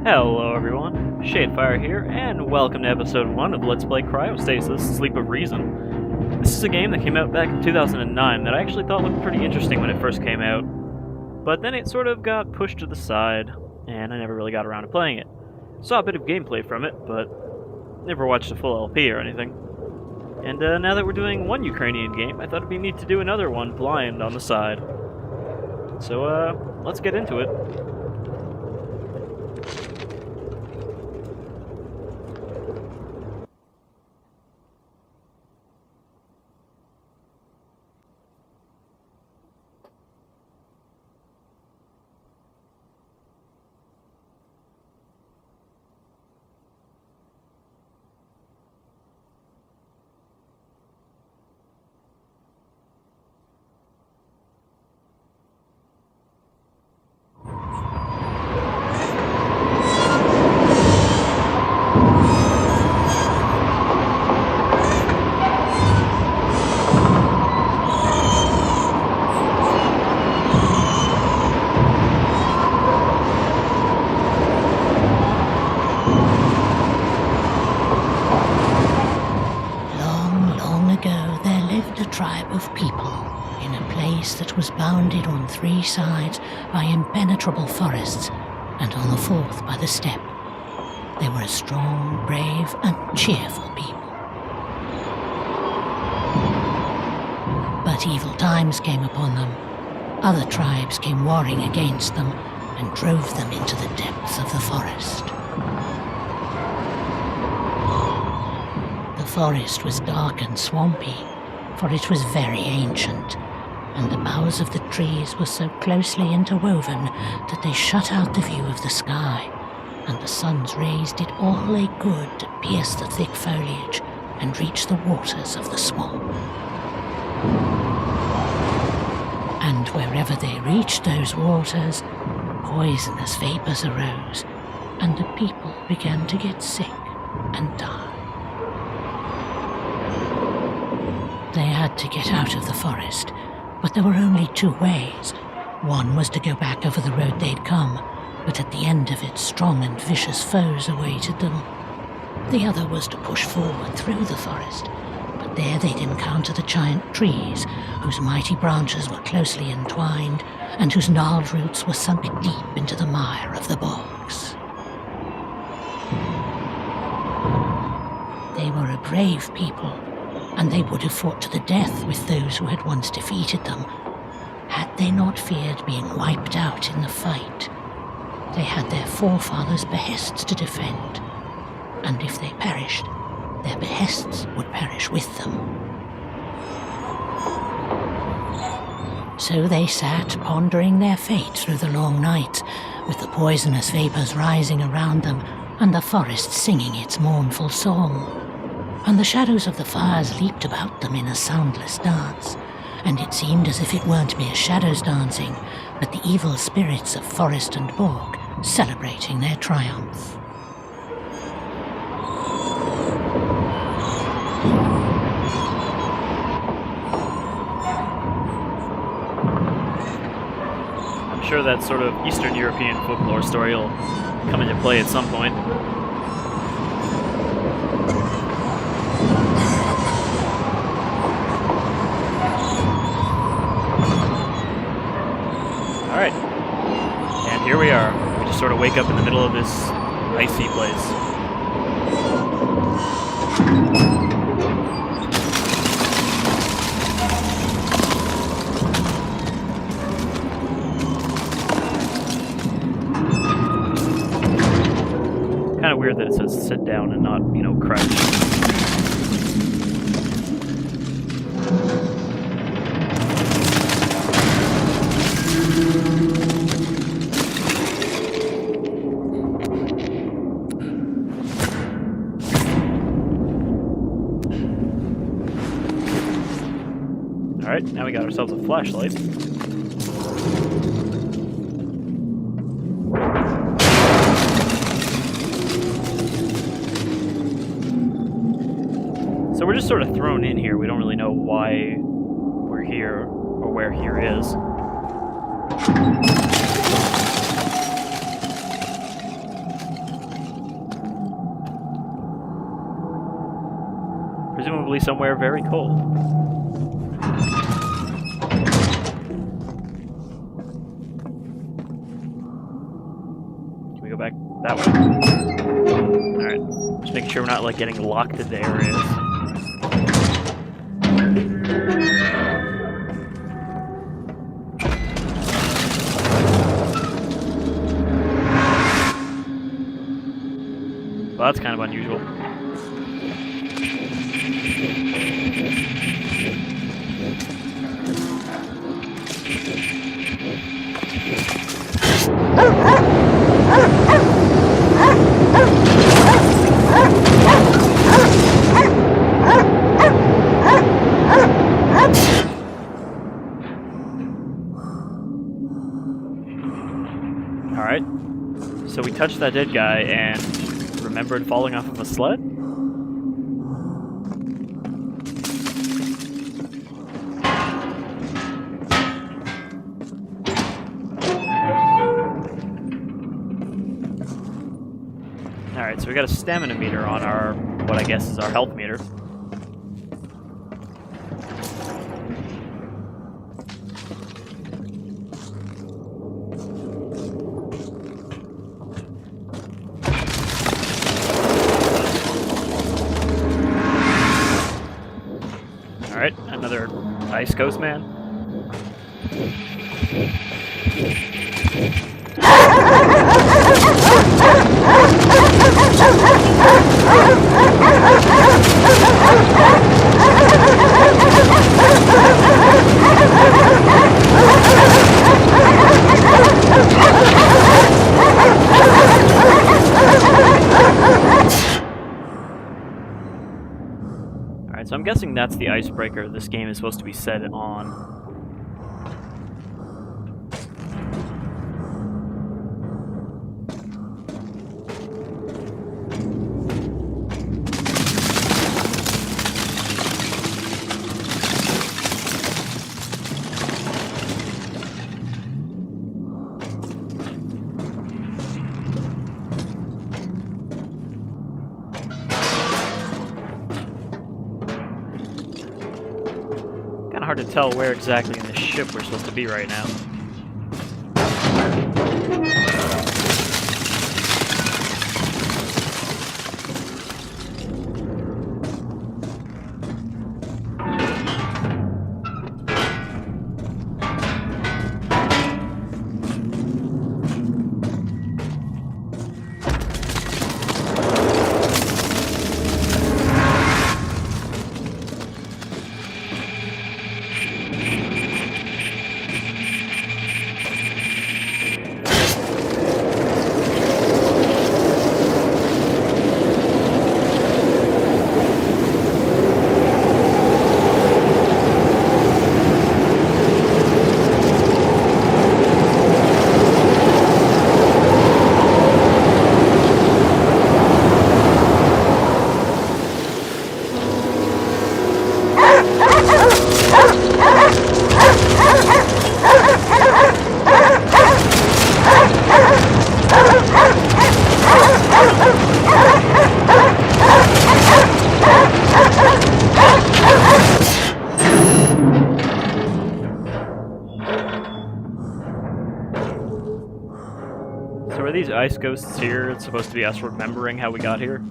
Hello everyone, Shadefyre here, and welcome to episode 1 of Let's Play Cryostasis, Sleep of Reason. This is a game that came out back in 2009 that I actually thought looked pretty interesting when it first came out, but then it sort of got pushed to the side, and I never really got around to playing it. Saw a bit of gameplay from it, but never watched a full LP or anything. And now that we're doing one Ukrainian game, I thought it'd be neat to do another one blind on the side. So, let's get into it. Was bounded on 3 sides by impenetrable forests, and on the 4th by the steppe. They were a strong, brave, and cheerful people. But evil times came upon them. Other tribes came warring against them and drove them into the depths of the forest. The forest was dark and swampy, for it was very ancient, and the boughs of the trees were so closely interwoven that they shut out the view of the sky, and the sun's rays did all they could to pierce the thick foliage and reach the waters of the swamp. And wherever they reached those waters, poisonous vapors arose, and the people began to get sick and die. They had to get out of the forest, but there were only 2 ways. One was to go back over the road they'd come, but at the end of it strong and vicious foes awaited them. The other was to push forward through the forest, but there they'd encounter the giant trees, whose mighty branches were closely entwined, and whose gnarled roots were sunk deep into the mire of the bogs. They were a brave people, and they would have fought to the death with those who had once defeated them, had they not feared being wiped out in the fight. They had their forefathers' behests to defend, and if they perished, their behests would perish with them. So they sat pondering their fate through the long night, with the poisonous vapors rising around them, and the forest singing its mournful song. And the shadows of the fires leaped about them in a soundless dance, and it seemed as if it weren't mere shadows dancing, but the evil spirits of forest and bog celebrating their triumph. I'm sure that sort of Eastern European folklore story will come into play at some point. Alright, and here we are. We just sort of wake up in the middle of this icy place. Kind of weird that it says sit down and not, crouch. Alright, now we got ourselves a flashlight. So we're just sort of thrown in here. We don't really know why we're here or where here is. Probably somewhere very cold. Can we go back that way? Alright. Just making sure we're not, like, getting locked into areas. Well, that's kind of unusual. Alright. So we touched that dead guy and remembered falling off of a sled? Alright, so we got a stamina meter on our, what I guess is our health meter. Alright, another ice ghost man. Alright, so I'm guessing that's the icebreaker this game is supposed to be set on. Hard to tell where exactly in the ship we're supposed to be right now. So are these ice ghosts here? It's supposed to be us remembering how we got here?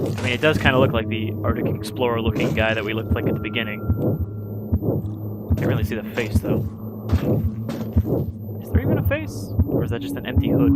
I mean, it does kind of look like the Arctic Explorer looking guy that we looked like at the beginning. Can't really see the face though. Is there even a face? Or is that just an empty hood?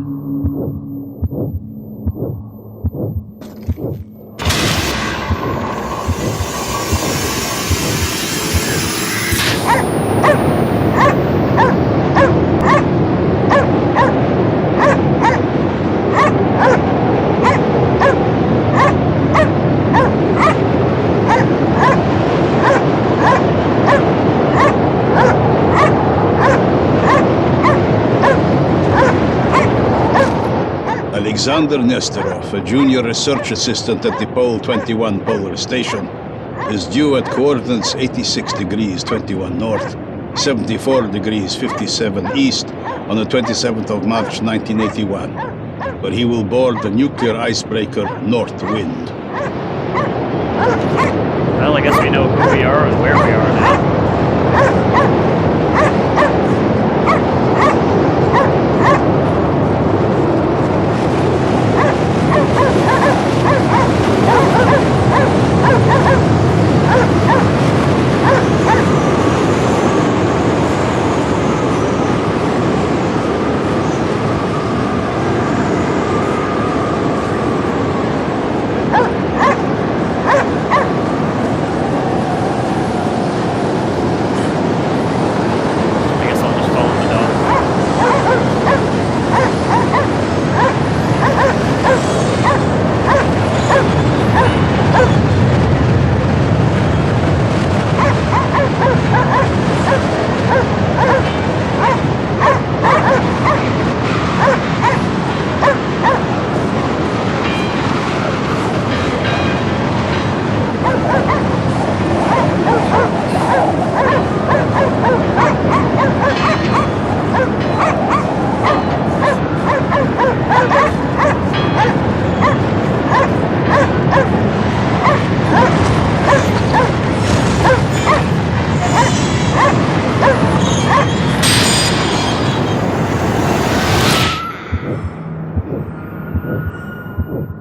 Alexander Nesterov, a junior research assistant at the Pole 21 Polar Station, is due at coordinates 86 degrees 21 north, 74 degrees 57 east on the 27th of March 1981, where he will board the nuclear icebreaker North Wind. Well, I guess we know who we are and where we are now.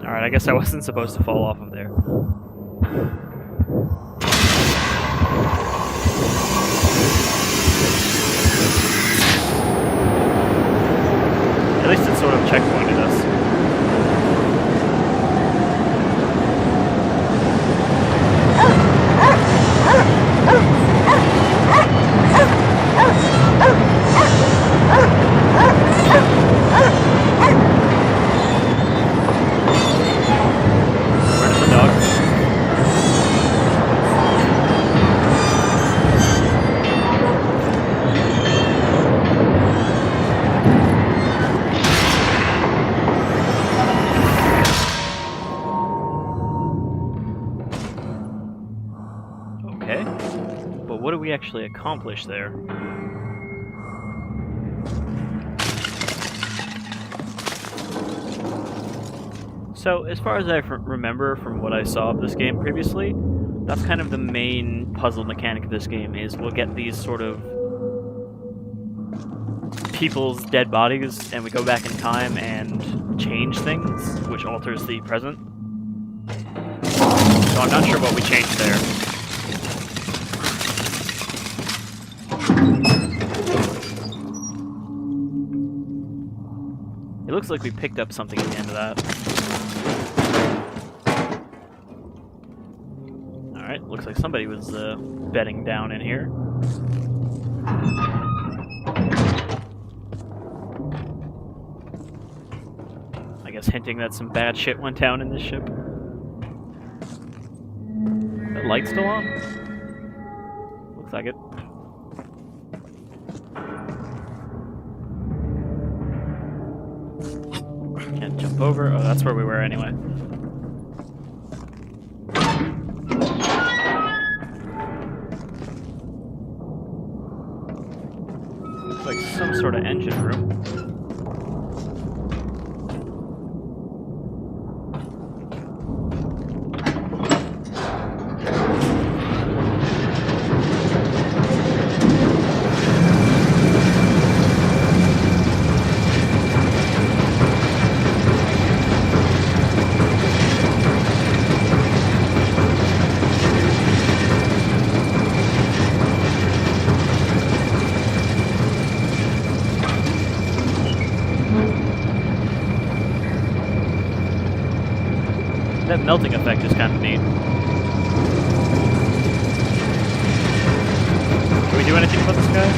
Alright, I guess I wasn't supposed to fall off of there. At least it sort of checkpointed us. Okay, but what do we actually accomplish there? So, as far as I remember from what I saw of this game previously, that's kind of the main puzzle mechanic of this game, is we'll get these sort of people's dead bodies, and we go back in time and change things, which alters the present. So I'm not sure what we changed there. It looks like we picked up something at the end of that. Alright, looks like somebody was bedding down in here. I guess hinting that some bad shit went down in this ship. The light's still on? Looks like it. Can't jump over. Oh, that's where we were anyway. Looks like some sort of engine room. That melting effect is kind of neat. Can we do anything about this guy?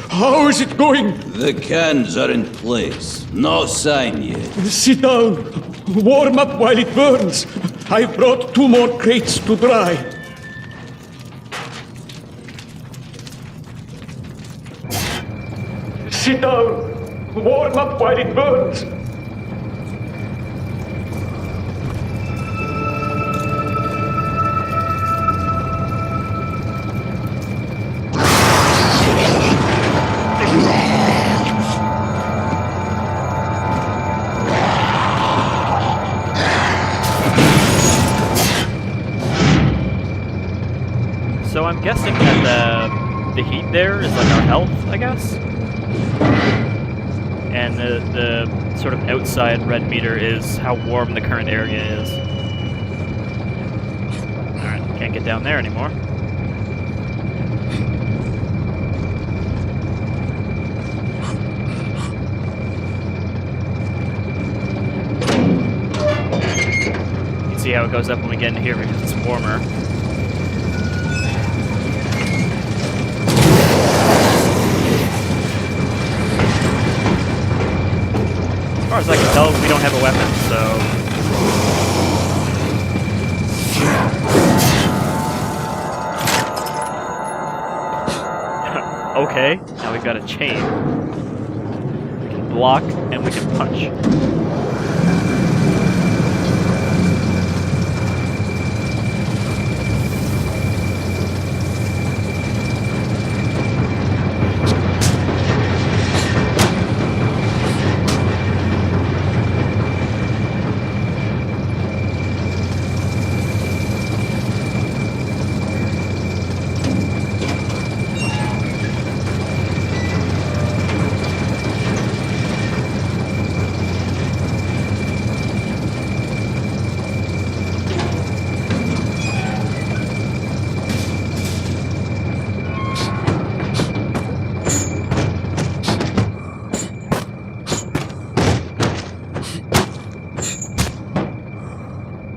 How is it going? The cans are in place. No sign yet. Sit down. Warm up while it burns. I've brought 2 more crates to dry. Sit down. Warm up while it burns. So I'm guessing that the heat there is like our health, I guess? And the sort of outside red meter is how warm the current area is. Alright, can't get down there anymore. You can see how it goes up when we get in here because it's warmer. As far as I can tell, we don't have a weapon, so... Okay, now we've got a chain. We can block, and we can punch.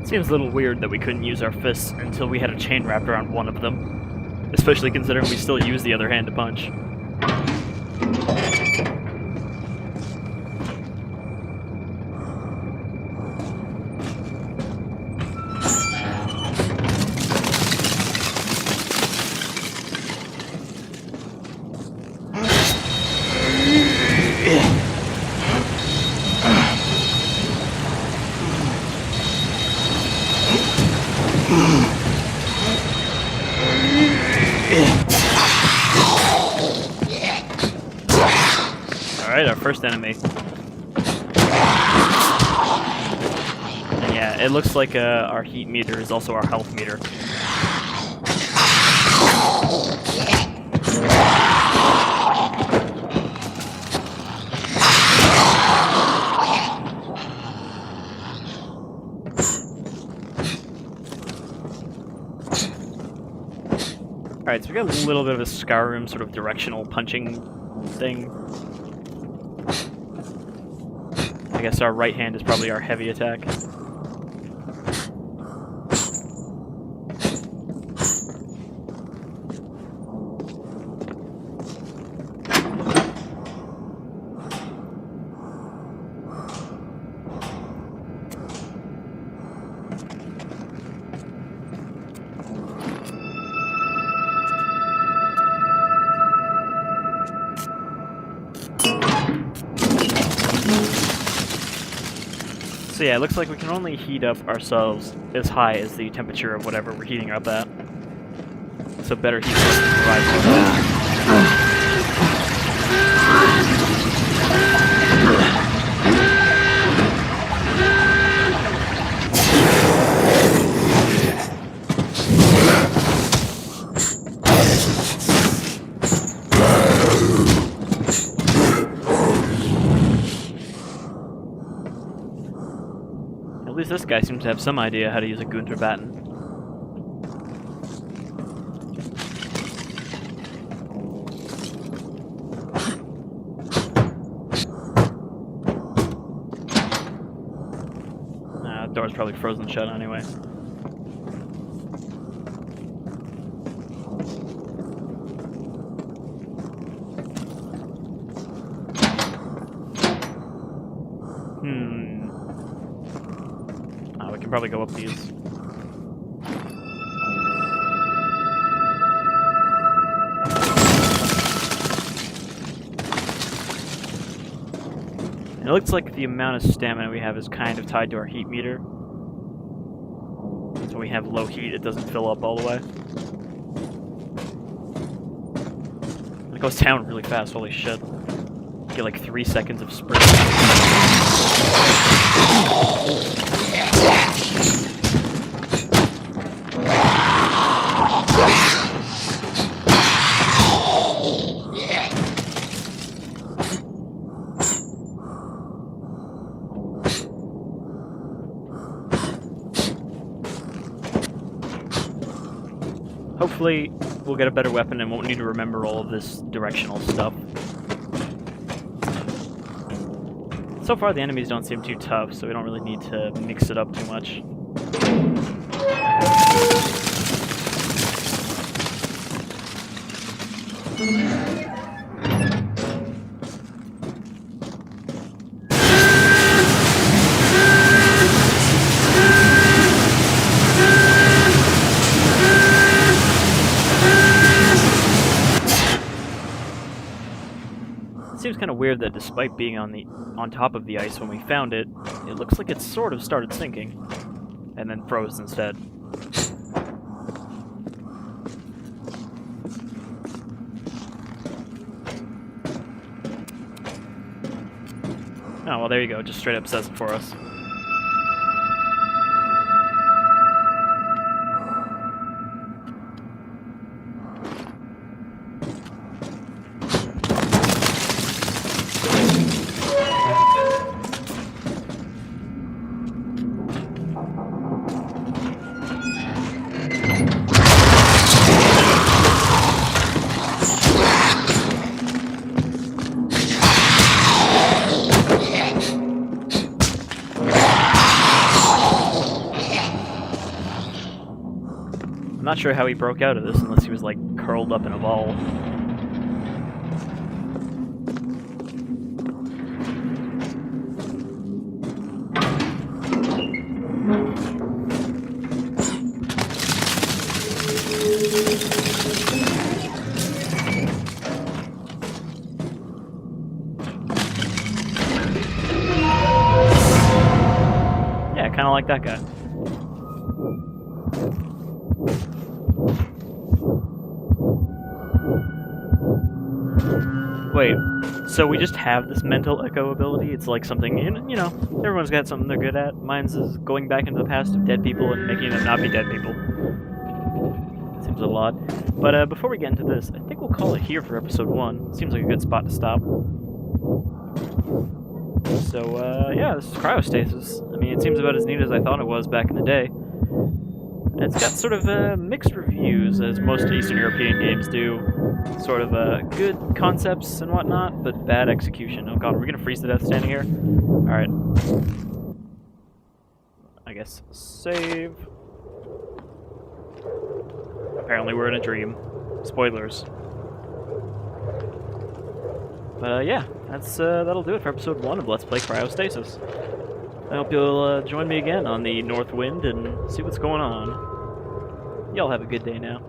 Seems a little weird that we couldn't use our fists until we had a chain wrapped around one of them. Especially considering we still use the other hand to punch. Alright, our first enemy. And yeah, it looks like our heat meter is also our health meter. Alright, so we got a little bit of a Skyrim sort of directional punching thing. I guess our right hand is probably our heavy attack. So yeah, it looks like we can only heat up ourselves as high as the temperature of whatever we're heating up at. So better heat sources rise to that. At least this guy seems to have some idea how to use a Gunter baton. Nah, the door's probably frozen shut anyway. We can probably go up these. looks like the amount of stamina we have is kind of tied to our heat meter. So when we have low heat, it doesn't fill up all the way. It goes down really fast, holy shit. Get like 3 seconds of sprint. Hopefully, we'll get a better weapon and won't need to remember all of this directional stuff. So far, the enemies don't seem too tough, so we don't really need to mix it up too much. Seems kind of weird that despite being on top of the ice when we found it, it looks like it sort of started sinking, and then froze instead. Oh, well there you go, just straight up says it for us. I'm not sure how he broke out of this unless he was like curled up in a ball. Yeah, kind of like that guy. Wait, so we just have this mental echo ability? It's like something, you know, everyone's got something they're good at. Mine's is going back into the past of dead people and making them not be dead people. Seems a little odd. But before we get into this, I think we'll call it here for episode 1. Seems like a good spot to stop. So, yeah, this is Cryostasis. I mean, it seems about as neat as I thought it was back in the day. It's got sort of mixed reviews, as most Eastern European games do. Sort of good concepts and whatnot, but bad execution. Oh god, are we gonna freeze to death standing here? Alright. I guess save. Apparently we're in a dream. Spoilers. But yeah, that'll do it for episode 1 of Let's Play Cryostasis. I hope you'll join me again on the North Wind and see what's going on. Y'all have a good day now.